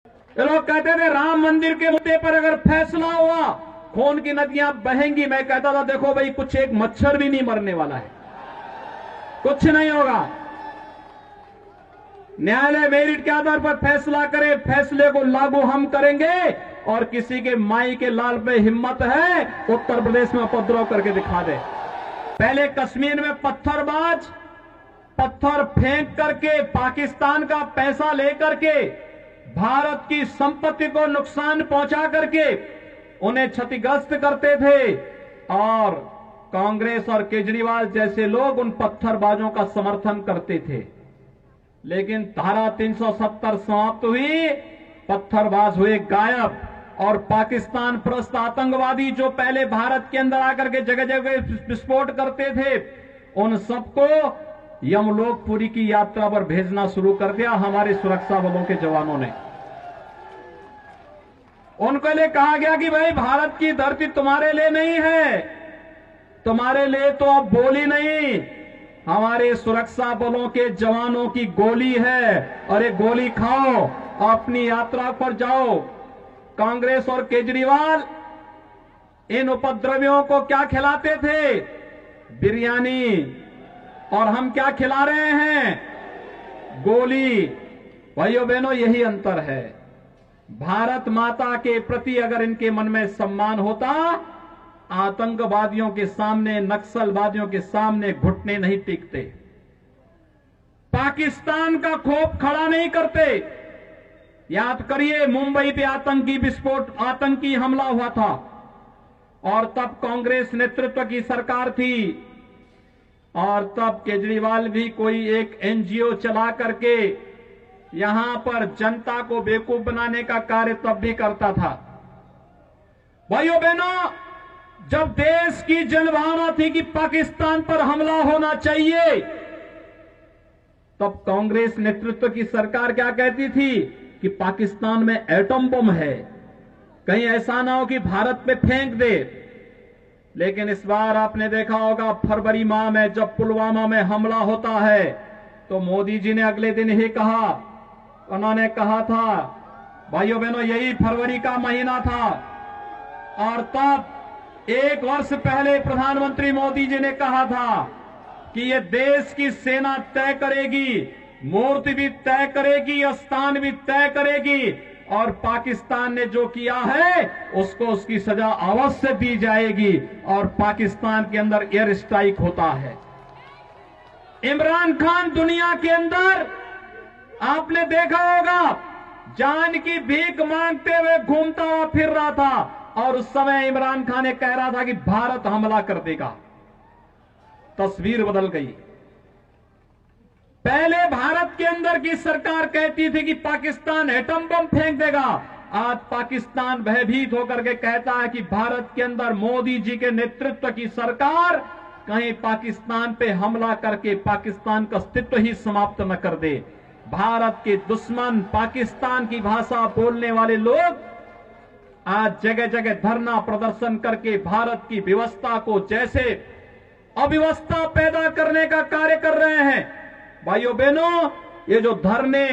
ये लोग कहते थे राम मंदिर के मुद्दे पर अगर फैसला हुआ खून की नदियां बहेंगी। मैं कहता था देखो भाई, कुछ एक मच्छर भी नहीं मरने वाला है, कुछ नहीं होगा। न्यायालय मेरिट के आधार पर फैसला करे, फैसले को लागू हम करेंगे। और किसी के माई के लाल पे हिम्मत है उत्तर प्रदेश में उपद्रव करके दिखा दे। पहले कश्मीर में पत्थरबाज पत्थर फेंक करके पाकिस्तान का पैसा लेकर के भारत की संपत्ति को नुकसान पहुंचा करके उन्हें क्षतिग्रस्त करते थे। और कांग्रेस और केजरीवाल जैसे लोग उन पत्थरबाजों का समर्थन करते थे। लेकिन धारा 370 समाप्त हुई, पत्थरबाज हुए गायब। और पाकिस्तान परस्त आतंकवादी जो पहले भारत के अंदर आकर के जगह जगह विस्फोट करते थे, उन सबको यमलोकपुरी की यात्रा पर भेजना शुरू कर दिया हमारे सुरक्षा बलों के जवानों ने। उनको लिए कहा गया कि भाई भारत की धरती तुम्हारे लिए नहीं है, तुम्हारे लिए तो अब बोली नहीं, हमारे सुरक्षा बलों के जवानों की गोली है। और ये गोली खाओ, अपनी यात्रा पर जाओ। कांग्रेस और केजरीवाल इन उपद्रवियों को क्या खिलाते थे? बिरयानी। और हम क्या खिला रहे हैं? गोली। भाइयों बहनों, यही अंतर है। भारत माता के प्रति अगर इनके मन में सम्मान होता, आतंकवादियों के सामने, नक्सलवादियों के सामने घुटने नहीं टिकते, पाकिस्तान का खौफ खड़ा नहीं करते। याद करिए, मुंबई पे आतंकी विस्फोट, आतंकी हमला हुआ था और तब कांग्रेस नेतृत्व की सरकार थी। और तब केजरीवाल भी कोई एक एनजीओ चला करके यहां पर जनता को बेवकूफ बनाने का कार्य तब भी करता था। भाइयों बहनों, जब देश की जनभावना थी कि पाकिस्तान पर हमला होना चाहिए, तब कांग्रेस नेतृत्व की सरकार क्या कहती थी कि पाकिस्तान में एटम बम है, कहीं ऐसा ना हो कि भारत पे फेंक दे। लेकिन इस बार आपने देखा होगा, फरवरी माह में जब पुलवामा में हमला होता है, तो मोदी जी ने अगले दिन ही कहा, उन्होंने कहा था, भाइयों बहनों, यही फरवरी का महीना था। और तब 1 वर्ष पहले प्रधानमंत्री मोदी जी ने कहा था कि ये देश की सेना तय करेगी, मूर्ति भी तय करेगी, स्थान भी तय करेगी, और पाकिस्तान ने जो किया है उसको उसकी सजा अवश्य दी जाएगी। और पाकिस्तान के अंदर एयर स्ट्राइक होता है। इमरान खान दुनिया के अंदर आपने देखा होगा, जान की भीख मांगते हुए घूमता हुआ फिर रहा था। और उस समय इमरान खान ने कह रहा था कि भारत हमला कर देगा। तस्वीर बदल गई। पहले भारत के अंदर की सरकार कहती थी कि पाकिस्तान एटम बम फेंक देगा। आज पाकिस्तान भयभीत होकर के कहता है कि भारत के अंदर मोदी जी के नेतृत्व की सरकार कहीं पाकिस्तान पे हमला करके पाकिस्तान का अस्तित्व ही समाप्त न कर दे। भारत के दुश्मन, पाकिस्तान की भाषा बोलने वाले लोग आज जगह जगह धरना प्रदर्शन करके भारत की व्यवस्था को जैसे अव्यवस्था पैदा करने का कार्य कर रहे हैं। भाइयों बहनों, ये जो धरने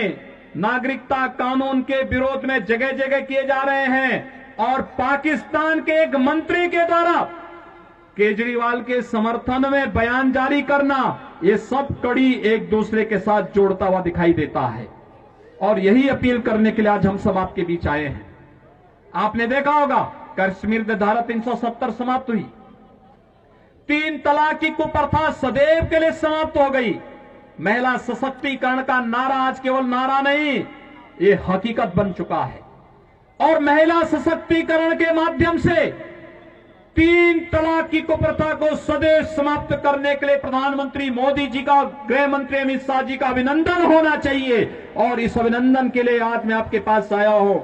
नागरिकता कानून के विरोध में जगह जगह किए जा रहे हैं और पाकिस्तान के एक मंत्री के द्वारा केजरीवाल के समर्थन में बयान जारी करना, ये सब कड़ी एक दूसरे के साथ जोड़ता हुआ दिखाई देता है। और यही अपील करने के लिए आज हम सब आपके बीच आए हैं। आपने देखा होगा, कश्मीर में धारा 370 समाप्त हुई, 3 तलाक की कुप्रथा सदैव के लिए समाप्त हो गई। महिला सशक्तिकरण का नारा आज केवल नारा नहीं, ये हकीकत बन चुका है। और महिला सशक्तिकरण के माध्यम से 3 तलाक की कुप्रथा को सदैव समाप्त करने के लिए प्रधानमंत्री मोदी जी का, गृह मंत्री अमित शाह जी का अभिनंदन होना चाहिए। और इस अभिनंदन के लिए आज मैं आपके पास आया हूं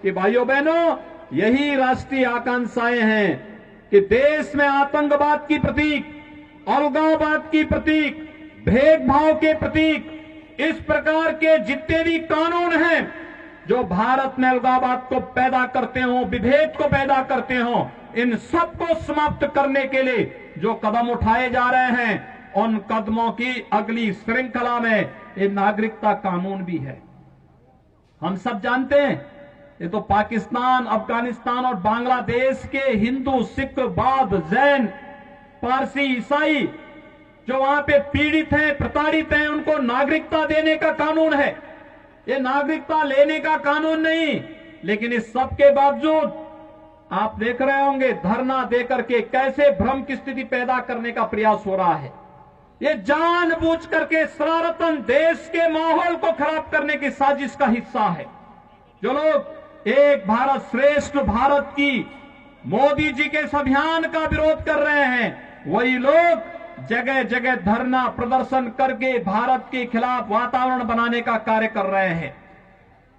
कि भाइयों बहनों, यही राष्ट्रीय आकांक्षाएं हैं कि देश में आतंकवाद की प्रतीक, अलगाववाद की प्रतीक, भेदभाव के प्रतीक, इस प्रकार के जितने भी कानून हैं जो भारत में अलगाववाद को पैदा करते हो, विभेद को पैदा करते हो, इन सबको समाप्त करने के लिए जो कदम उठाए जा रहे हैं, उन कदमों की अगली श्रृंखला में ये नागरिकता कानून भी है। हम सब जानते हैं, ये तो पाकिस्तान, अफगानिस्तान और बांग्लादेश के हिंदू, सिख, बौद्ध, जैन, पारसी, ईसाई जो वहां पे पीड़ित हैं, प्रताड़ित हैं, उनको नागरिकता देने का कानून है। ये नागरिकता लेने का कानून नहीं। लेकिन इस सब के बावजूद आप देख रहे होंगे धरना देकर के कैसे भ्रम की स्थिति पैदा करने का प्रयास हो रहा है। ये जानबूझ करके शरारतन देश के माहौल को खराब करने की साजिश का हिस्सा है। जो लोग एक भारत श्रेष्ठ भारत की मोदी जी के इस अभियान का विरोध कर रहे हैं, वही लोग जगह जगह धरना प्रदर्शन करके भारत के खिलाफ वातावरण बनाने का कार्य कर रहे हैं।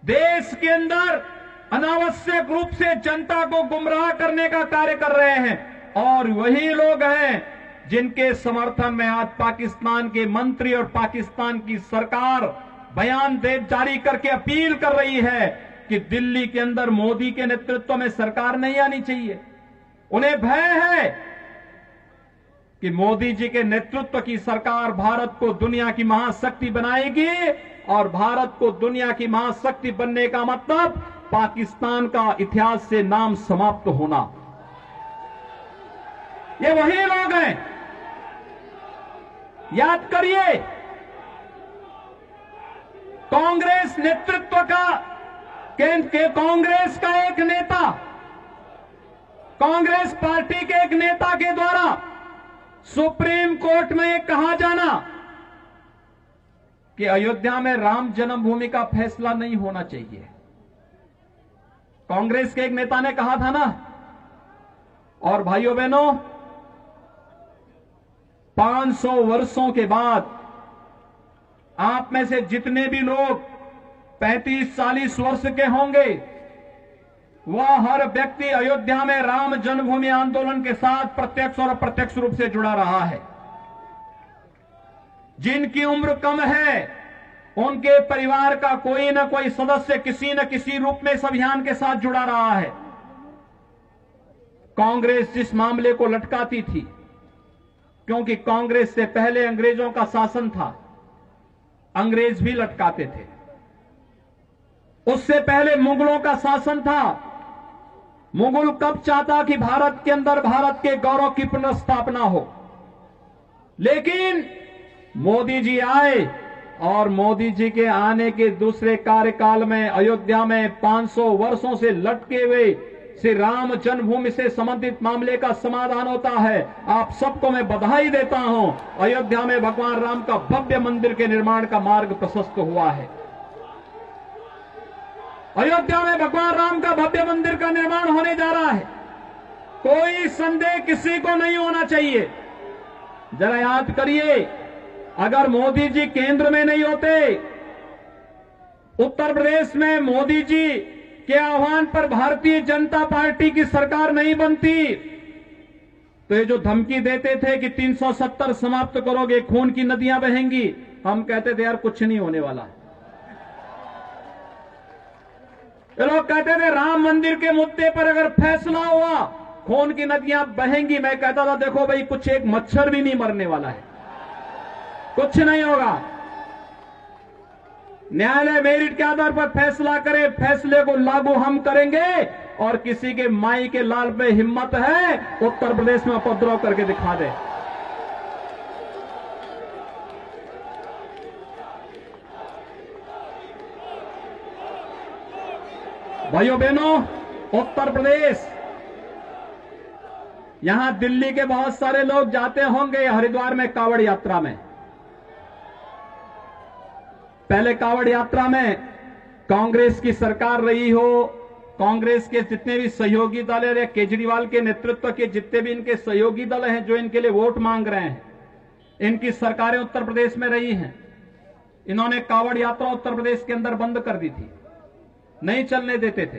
देश के अंदर अनावश्यक रूप से जनता को गुमराह करने का कार्य कर रहे हैं। और वही लोग हैं जिनके समर्थन में आज पाकिस्तान के मंत्री और पाकिस्तान की सरकार बयान जारी करके अपील कर रही है कि दिल्ली के अंदर मोदी के नेतृत्व में सरकार नहीं आनी चाहिए। उन्हें भय है कि मोदी जी के नेतृत्व की सरकार भारत को दुनिया की महाशक्ति बनाएगी, और भारत को दुनिया की महाशक्ति बनने का मतलब पाकिस्तान का इतिहास से नाम समाप्त होना। ये वही लोग हैं, याद करिए, कांग्रेस नेतृत्व का कांग्रेस का एक नेता, कांग्रेस पार्टी के एक नेता के द्वारा सुप्रीम कोर्ट में कहा जाना कि अयोध्या में राम जन्मभूमि का फैसला नहीं होना चाहिए। कांग्रेस के एक नेता ने कहा था ना। और भाइयों बहनों, 500 वर्षों के बाद आप में से जितने भी लोग 35-40 वर्ष के होंगे, वह हर व्यक्ति अयोध्या में राम जन्मभूमि आंदोलन के साथ प्रत्यक्ष और अप्रत्यक्ष रूप से जुड़ा रहा है। जिनकी उम्र कम है, उनके परिवार का कोई न कोई सदस्य किसी न किसी रूप में इस अभियान के साथ जुड़ा रहा है। कांग्रेस जिस मामले को लटकाती थी, क्योंकि कांग्रेस से पहले अंग्रेजों का शासन था, अंग्रेज भी लटकाते थे। उससे पहले मुगलों का शासन था। मुगल कब चाहता कि भारत के अंदर भारत के गौरव की पुनर्स्थापना हो, लेकिन मोदी जी आए और मोदी जी के आने के दूसरे कार्यकाल में अयोध्या में 500 वर्षों से लटके हुए श्री राम जन्मभूमि से संबंधित मामले का समाधान होता है। आप सबको मैं बधाई देता हूं। अयोध्या में भगवान राम का भव्य मंदिर के निर्माण का मार्ग प्रशस्त हुआ है। अयोध्या में भगवान राम का भव्य मंदिर का निर्माण होने जा रहा है। कोई संदेह किसी को नहीं होना चाहिए। जरा याद करिए, अगर मोदी जी केंद्र में नहीं होते, उत्तर प्रदेश में मोदी जी के आह्वान पर भारतीय जनता पार्टी की सरकार नहीं बनती, तो ये जो धमकी देते थे कि 370 समाप्त करोगे, खून की नदियां बहेंगी, हम कहते थे यार कुछ नहीं होने वाला। ये लोग कहते थे राम मंदिर के मुद्दे पर अगर फैसला हुआ खून की नदियां बहेंगी। मैं कहता था देखो भाई, कुछ एक मच्छर भी नहीं मरने वाला है, कुछ नहीं होगा। न्यायालय मेरिट के आधार पर फैसला करे, फैसले को लागू हम करेंगे। और किसी के माई के लाल पे हिम्मत है उत्तर प्रदेश में उपद्रव करके दिखा दे। भाइयों बहनों, उत्तर प्रदेश, यहां दिल्ली के बहुत सारे लोग जाते होंगे हरिद्वार में कांवड़ यात्रा में। पहले कांवड़ यात्रा में कांग्रेस की सरकार रही हो, कांग्रेस के जितने भी सहयोगी दल है, केजरीवाल के नेतृत्व के जितने भी इनके सहयोगी दल हैं जो इनके लिए वोट मांग रहे हैं, इनकी सरकारें उत्तर प्रदेश में रही हैं। इन्होंने कांवड़ यात्रा उत्तर प्रदेश के अंदर बंद कर दी थी, नहीं चलने देते थे,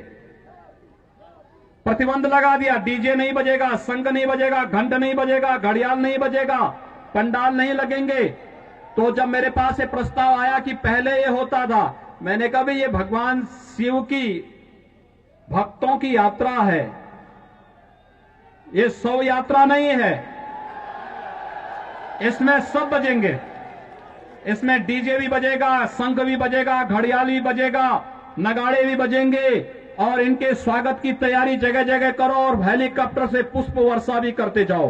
प्रतिबंध लगा दिया। डीजे नहीं बजेगा, संग नहीं बजेगा, घंट नहीं बजेगा, घड़ियाल नहीं बजेगा, पंडाल नहीं लगेंगे। तो जब मेरे पास ये प्रस्ताव आया कि पहले ये होता था, मैंने कहा भाई ये भगवान शिव की भक्तों की यात्रा है, ये शव यात्रा नहीं है। इसमें सब बजेंगे, इसमें डीजे भी बजेगा, शंख भी बजेगा, घड़ियाल भी बजेगा, नगाड़े भी बजेंगे और इनके स्वागत की तैयारी जगह जगह करो और हेलीकॉप्टर से पुष्प वर्षा भी करते जाओ,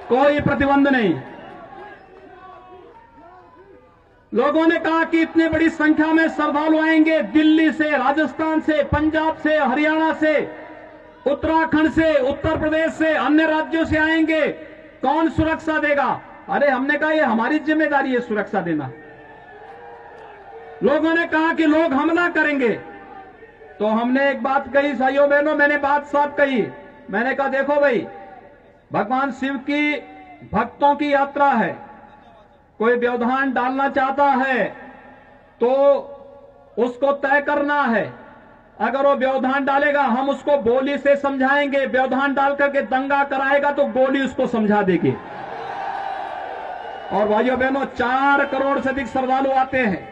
कोई प्रतिबंध नहीं। लोगों ने कहा कि इतनी बड़ी संख्या में श्रद्धालु आएंगे, दिल्ली से, राजस्थान से, पंजाब से, हरियाणा से, उत्तराखंड से, उत्तर प्रदेश से, अन्य राज्यों से आएंगे, कौन सुरक्षा देगा? अरे हमने कहा ये हमारी जिम्मेदारी है सुरक्षा देना। लोगों ने कहा कि लोग हमला करेंगे, तो हमने एक बात कही भाइयों बहनों, मैंने बात साफ कही। मैंने कहा देखो भाई, भगवान शिव की भक्तों की यात्रा है, कोई व्यवधान डालना चाहता है तो उसको तय करना है। अगर वो व्यवधान डालेगा हम उसको गोली से समझाएंगे, व्यवधान डाल करके दंगा कराएगा तो गोली उसको समझा देगी। और भाइयों बहनों, 4 करोड़ से अधिक श्रद्धालु आते हैं,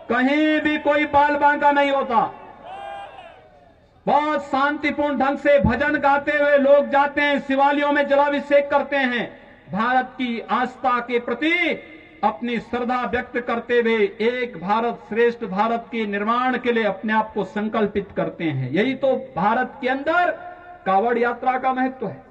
कहीं भी कोई बाल बांका नहीं होता। बहुत शांतिपूर्ण ढंग से भजन गाते हुए लोग जाते हैं, शिवालयों में जलाभिषेक करते हैं, भारत की आस्था के प्रति अपनी श्रद्धा व्यक्त करते हुए एक भारत श्रेष्ठ भारत के निर्माण के लिए अपने आप को संकल्पित करते हैं। यही तो भारत के अंदर कावड़ यात्रा का महत्व है।